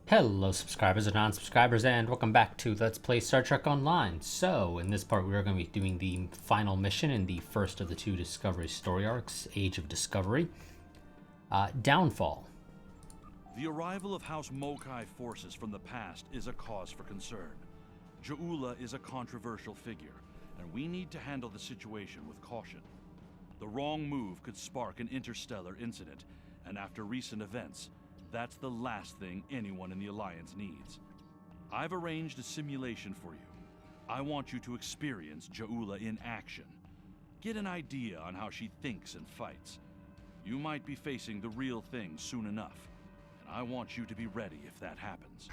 Hello subscribers and non-subscribers, and welcome back to Let's Play Star Trek Online. So, in this part we are going to be doing the final mission in the first of the two Discovery story arcs, Age of Discovery. Downfall. The arrival of House Mokai forces from the past is a cause for concern. Ja'ula is a controversial figure, and we need to handle the situation with caution. The wrong move could spark an interstellar incident, and after recent events, that's the last thing anyone in the Alliance needs. I've arranged a simulation for you. I want you to experience Ja'ula in action. Get an idea on how she thinks and fights. You might be facing the real thing soon enough, and I want you to be ready if that happens.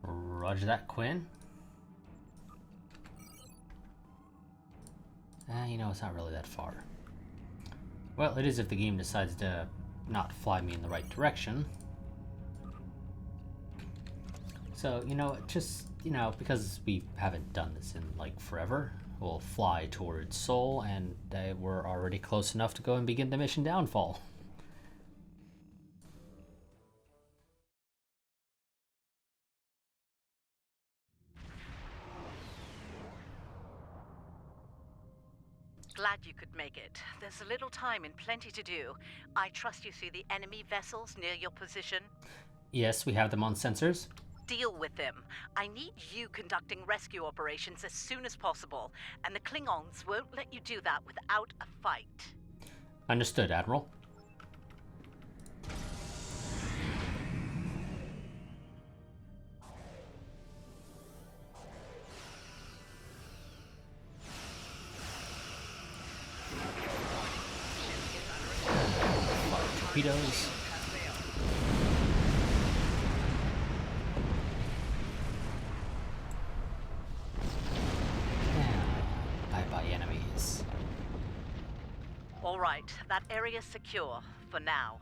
Roger that, Quinn. You know, it's not really that far. Well, it is if the game decides to not fly me in the right direction. So, you know, just, because we haven't done this in, like, forever, we'll fly towards Sol, and we're already close enough to go and begin the mission Downfall. Glad you could make it. There's a little time and plenty to do. I trust you see the enemy vessels near your position? Yes, we have them on sensors. Deal with them. I need you conducting rescue operations as soon as possible, and the Klingons won't let you do that without a fight. Understood, Admiral. Torpedoes. Bye-bye, enemies. All right, that area's secure, for now.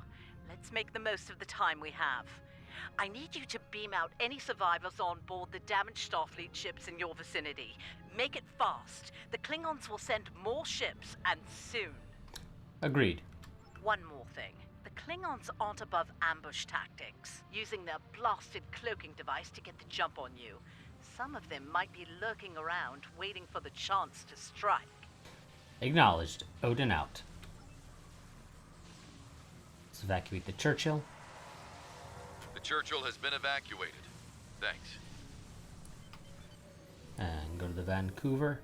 Let's make the most of the time we have. I need you to beam out any survivors on board the damaged Starfleet ships in your vicinity. Make it fast. The Klingons will send more ships, and soon. Agreed. One more thing. The Klingons aren't above ambush tactics, using their blasted cloaking device to get the jump on you. Some of them might be lurking around, waiting for the chance to strike. Acknowledged. Odin out. Let's evacuate the Churchill. The Churchill has been evacuated. Thanks. And go to the Vancouver.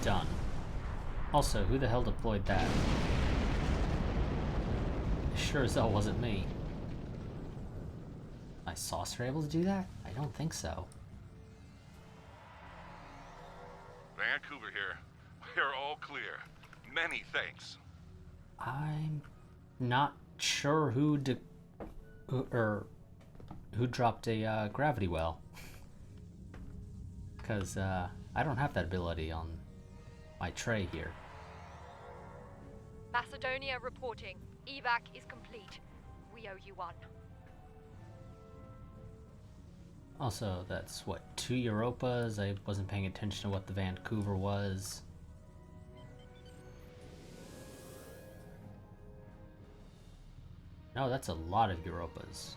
Done. Also, who the hell deployed that? Sure as hell wasn't me. My saucer able to do that? I don't think so. Vancouver here. We're all clear. Many thanks. I'm not sure who dropped a gravity well. Because I don't have that ability on my tray here. Macedonia reporting. Evac is complete. We owe you one. Also, that's what, 2 Europas? I wasn't paying attention to what the Vancouver was. No, that's a lot of Europas.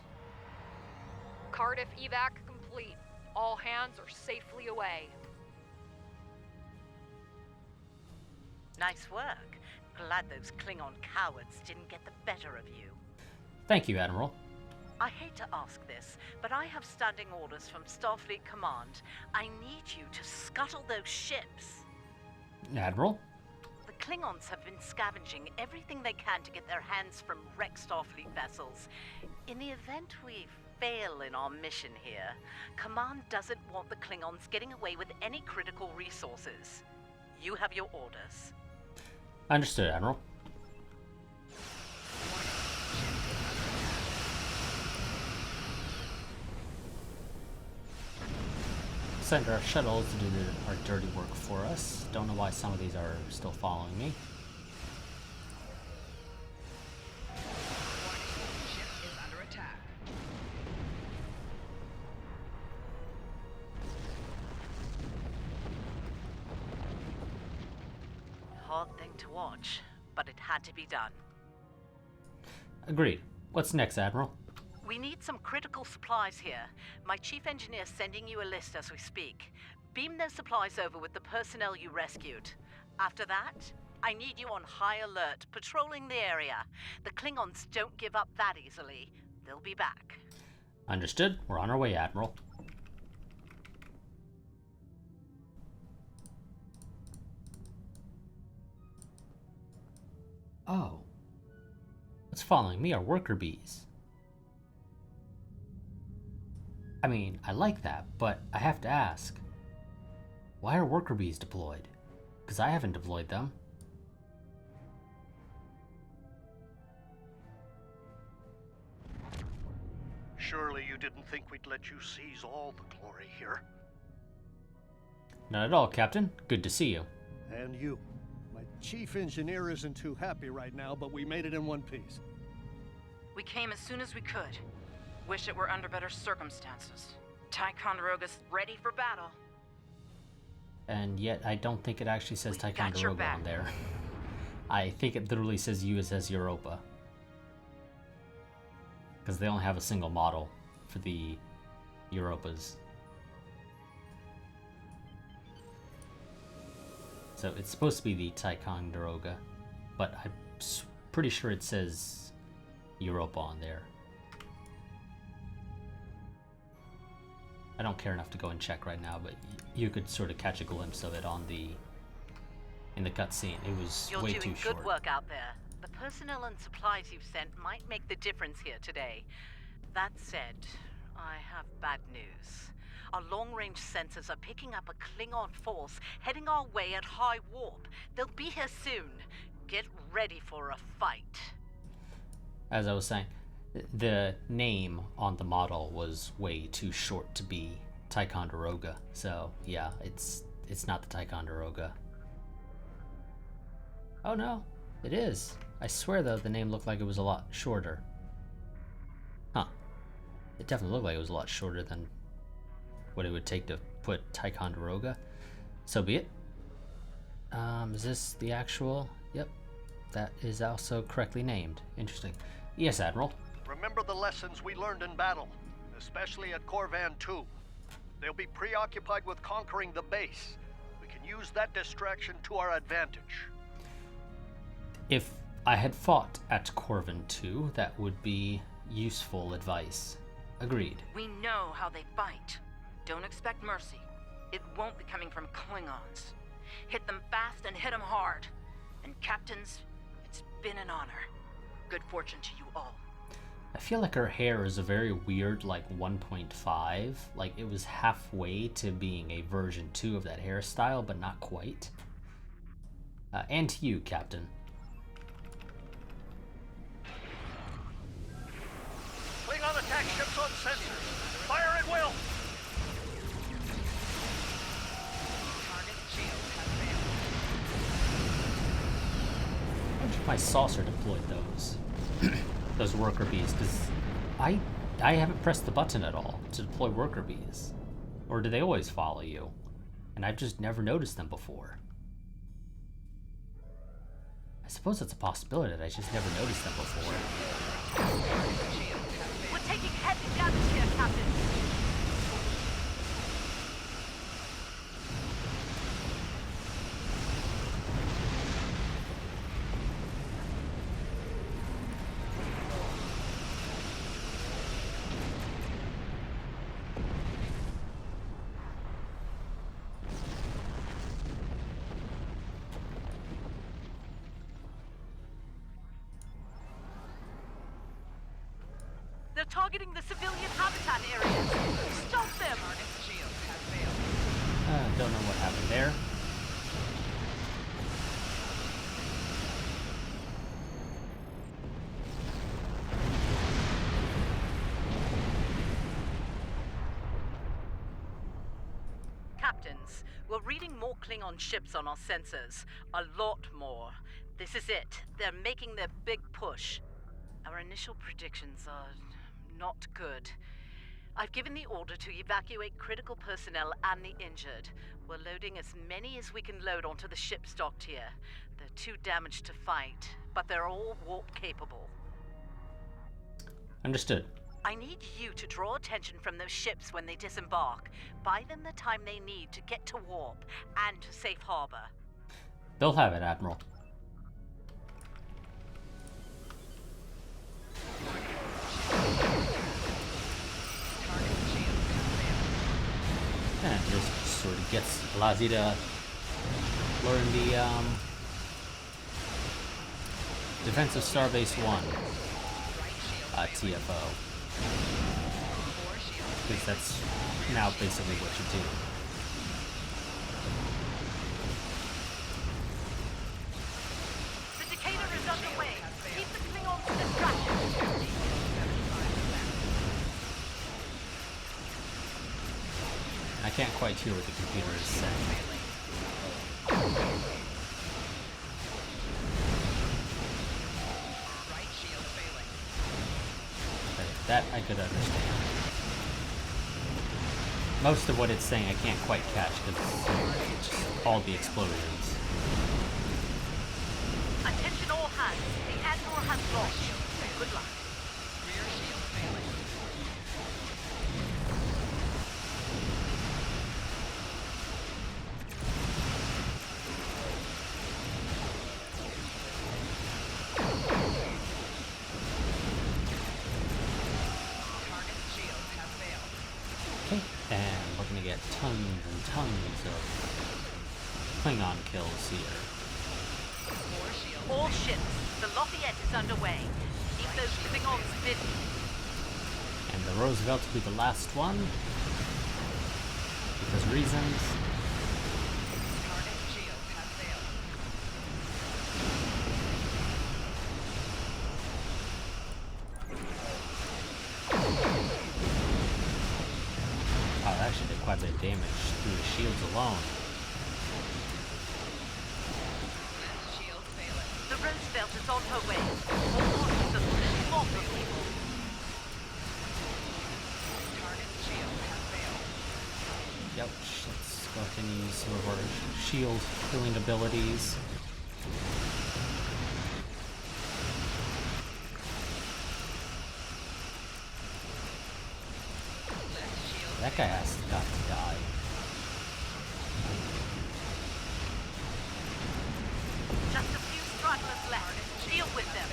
Cardiff evac complete. All hands are safely away. Nice work. Glad those Klingon cowards didn't get the better of you. Thank you, Admiral. I hate to ask this, but I have standing orders from Starfleet Command. I need you to scuttle those ships. Admiral? The Klingons have been scavenging everything they can to get their hands from wrecked Starfleet vessels. In the event we fail in our mission here, Command doesn't want the Klingons getting away with any critical resources. You have your orders. Understood, Admiral. Send our shuttles to do our dirty work for us. Don't know why some of these are still following me. Ship is under attack. hard thing to watch, but it had to be done. Agreed. What's next, Admiral? We need some critical supplies here. My chief engineer's sending you a list as we speak. Beam those supplies over with the personnel you rescued. After that, I need you on high alert, patrolling the area. The Klingons don't give up that easily. They'll be back. Understood. We're on our way, Admiral. Oh. What's following me are worker bees. I mean, I like that, but I have to ask. Why are worker bees deployed? Because I haven't deployed them. Surely you didn't think we'd let you seize all the glory here. Not at all, Captain. Good to see you. And you. My chief engineer isn't too happy right now, but we made it in one piece. We came as soon as we could. Wish it were under better circumstances. Ticonderoga's ready for battle. And yet, I don't think it actually says We got your Ticonderoga back. on there. I think it literally says USS Europa. Because they only have a single model for the Europas. So it's supposed to be the Ticonderoga, but I'm pretty sure it says Europa on there. I don't care enough to go and check right now, but you could sort of catch a glimpse of it on in the cutscene. It was You're way doing too good short. work out there. The personnel and supplies you've sent might make the difference here today. That said, I have bad news. Our long-range sensors are picking up a Klingon force heading our way at high warp. They'll be here soon. Get ready for a fight. As I was saying, the name on the model was way too short to be Ticonderoga. So yeah, it's not the Ticonderoga. Oh no, it is. I swear though, the name looked like it was a lot shorter. Huh. It definitely looked like it was a lot shorter than what it would take to put Ticonderoga. So be it. Is this the actual? Yep. That is also correctly named. Interesting. Yes, Admiral. Remember the lessons we learned in battle, especially at Corvan 2. They'll be preoccupied with conquering the base. We can use that distraction to our advantage. If I had fought at Corvan 2, that would be useful advice. Agreed. We know how they fight. Don't expect mercy. It won't be coming from Klingons. Hit them fast and hit them hard. And captains, it's been an honor. Good fortune to you all. I feel like her hair is a very weird, like 1.5. Like it was halfway to being a version 2 of that hairstyle, but not quite. And to you, Captain. Klingon attack ships on sensors. Fire at will! Target shield has failed. I wonder if my saucer deployed those worker bees, because I haven't pressed the button at all to deploy worker bees. Or do they always follow you? And I've just never noticed them before. I suppose it's a possibility that I just never noticed them before. We're taking heavy damage here, Captain. They're targeting the civilian habitat areas. Stop them! Don't know what happened there. Captains, we're reading more Klingon ships on our sensors. A lot more. This is it. They're making their big push. Our initial predictions are not good. I've given the order to evacuate critical personnel and the injured. We're loading as many as we can load onto the ship docked here. They're too damaged to fight, but they're all warp capable. Understood. I need you to draw attention from those ships when they disembark. Buy them the time they need to get to warp and to safe harbor. They'll have it, Admiral. And this sort of allows you to learn the Defensive Starbase 1 TFO. Because that's now basically what you do. The Decatur is underway. Keep the Klingons distracted. I can't quite hear what the computer is saying. Okay, that I could understand. Most of what it's saying I can't quite catch because it's just all the explosions. Attention all hands. The Admiral has launched. Good luck. Okay, and we're gonna get tons and tons of Klingon kills here. All ships. The Lafayette is underway. Keep those Klingons busy. And the Roosevelt will be the last one. Because reasons. Wow, that actually did quite a bit of damage through the shields alone. The Roosevelt is on her way. All orders are pushing off the people. Yep, let's go ahead and use some of our shield killing abilities. That guy has got to die. Just a few stragglers left. Deal with them.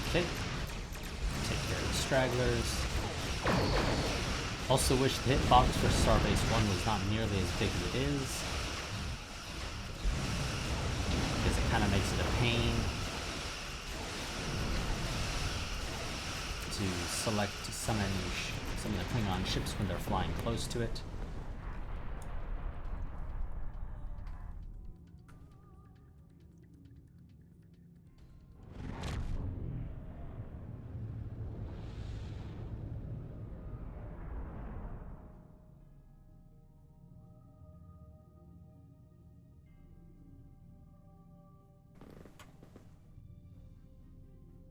Okay. Take care of the stragglers. Also wish the hitbox for Starbase 1 was not nearly as big as it is. Because it kind of makes it a pain to select some of the Klingon ships when they're flying close to it.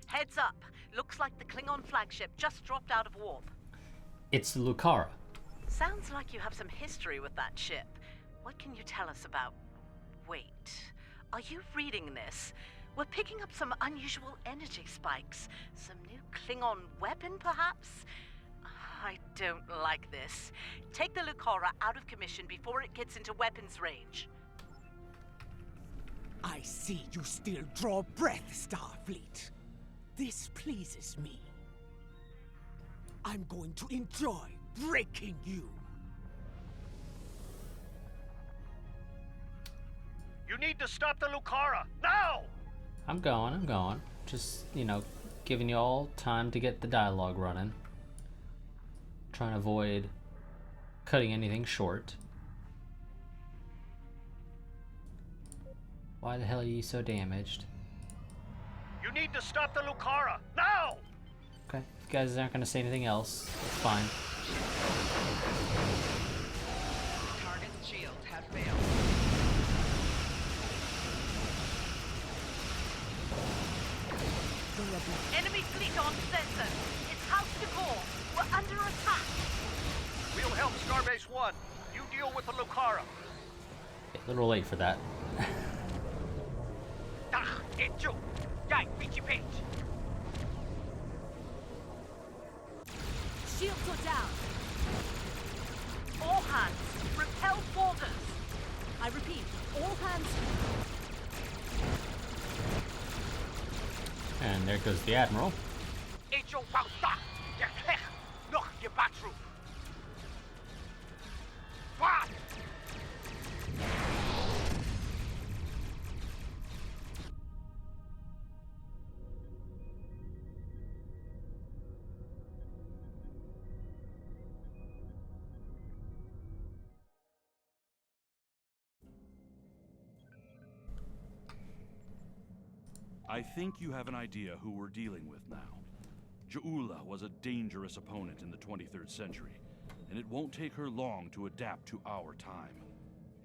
Heads up. Looks like the Klingon flagship just dropped out of warp. It's Lucara. Sounds like you have some history with that ship. What can you tell us about... Wait. Are you reading this? We're picking up some unusual energy spikes. Some new Klingon weapon, perhaps? I don't like this. Take the Lucara out of commission before it gets into weapons range. I see you still draw breath, Starfleet. This pleases me. I'm going to enjoy breaking you. You need to stop the Lucara, now! I'm going. Just, giving you all time to get the dialogue running. Trying to avoid cutting anything short. Why the hell are you so damaged? You need to stop the Lucara, now! Okay, if you guys aren't going to say anything else, that's fine. Target's shields have failed. Enemy fleet on sensor. It's House DeVore, we're under attack. We'll help Starbase 1. You deal with the Lucara. A little late for that. Hecho! Dai, Peachy Page! Shields are down. All hands, repel boarders. I repeat, all hands. And there goes the Admiral. Hecho pausa! Der Kech! Noch gebatru! What? I think you have an idea who we're dealing with now. Ja'ula was a dangerous opponent in the 23rd century, and it won't take her long to adapt to our time.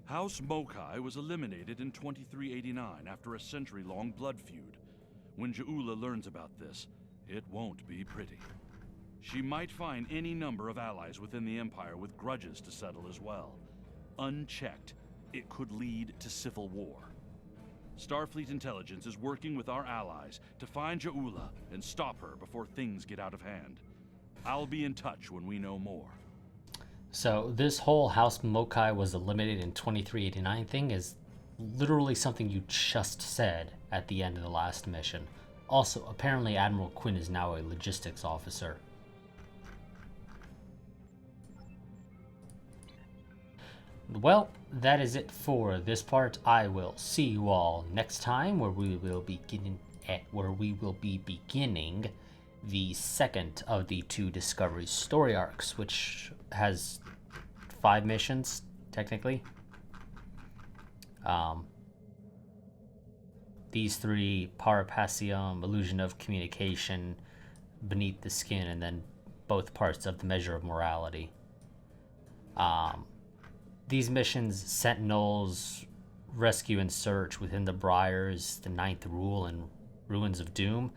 House Mokai was eliminated in 2389 after a century-long blood feud. When Ja'ula learns about this, it won't be pretty. She might find any number of allies within the Empire with grudges to settle as well. Unchecked, it could lead to civil war. Starfleet intelligence is working with our allies to find Ja'ula and stop her before things get out of hand. I'll be in touch when we know more. So this whole House Mokai was eliminated in 2389 thing is literally something you just said at the end of the last mission. Also, apparently Admiral Quinn is now a logistics officer. Well, that is it for this part. I will see you all next time, where we will be beginning the second of the 2 Discovery story arcs, which has 5 missions technically. These 3: Parapasium, Illusion of Communication, Beneath the Skin, and then both parts of the Measure of Morality. These missions, Sentinels, Rescue and Search Within the Briars, the Ninth Rule, and Ruins of Doom,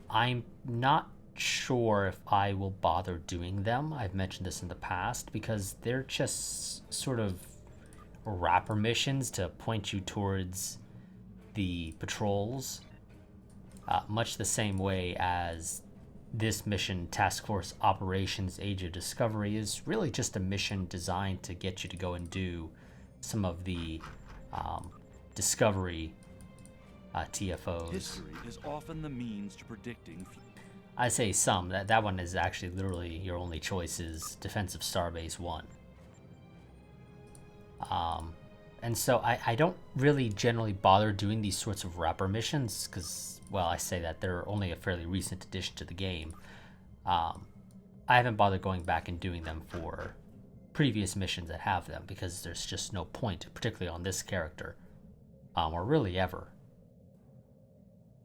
I'm not sure if I will bother doing them. I've mentioned this in the past because they're just sort of wrapper missions to point you towards the patrols, much the same way as this mission, Task Force Operations Age of Discovery, is really just a mission designed to get you to go and do some of the Discovery TFOs. History is often the means to predicting. I say some. That one is actually literally your only choice is Defense of Starbase 1. And so I don't really generally bother doing these sorts of wrapper missions because, well, I say that they're only a fairly recent addition to the game. I haven't bothered going back and doing them for previous missions that have them because there's just no point, particularly on this character, or really ever.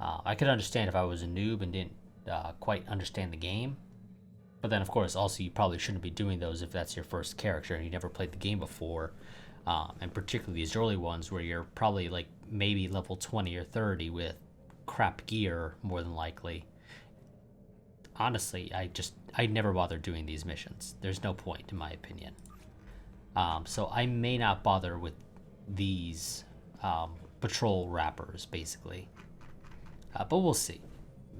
I could understand if I was a noob and didn't quite understand the game, but then of course also you probably shouldn't be doing those if that's your first character and you never played the game before. And particularly these early ones where you're probably like maybe level 20 or 30 with crap gear, more than likely. Honestly, I never bother doing these missions. There's no point, in my opinion. So I may not bother with these patrol wrappers, basically. But we'll see.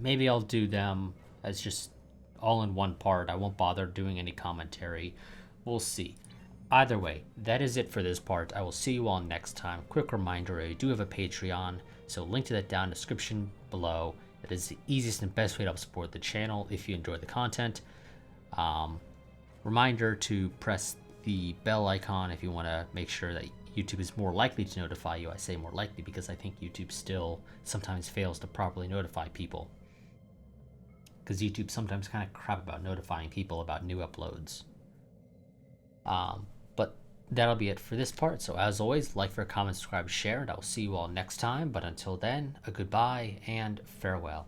Maybe I'll do them as just all in one part. I won't bother doing any commentary. We'll see. Either way, that is it for this part. I will see you all next time. Quick reminder, I do have a Patreon, so link to that down in the description below. It is the easiest and best way to help support the channel if you enjoy the content. Reminder to press the bell icon if you want to make sure that YouTube is more likely to notify you. I say more likely because I think YouTube still sometimes fails to properly notify people. Because YouTube sometimes kind of crap about notifying people about new uploads. But that'll be it for this part. So as always, like, comment, subscribe, share, and I will see you all next time. But until then, a goodbye and farewell.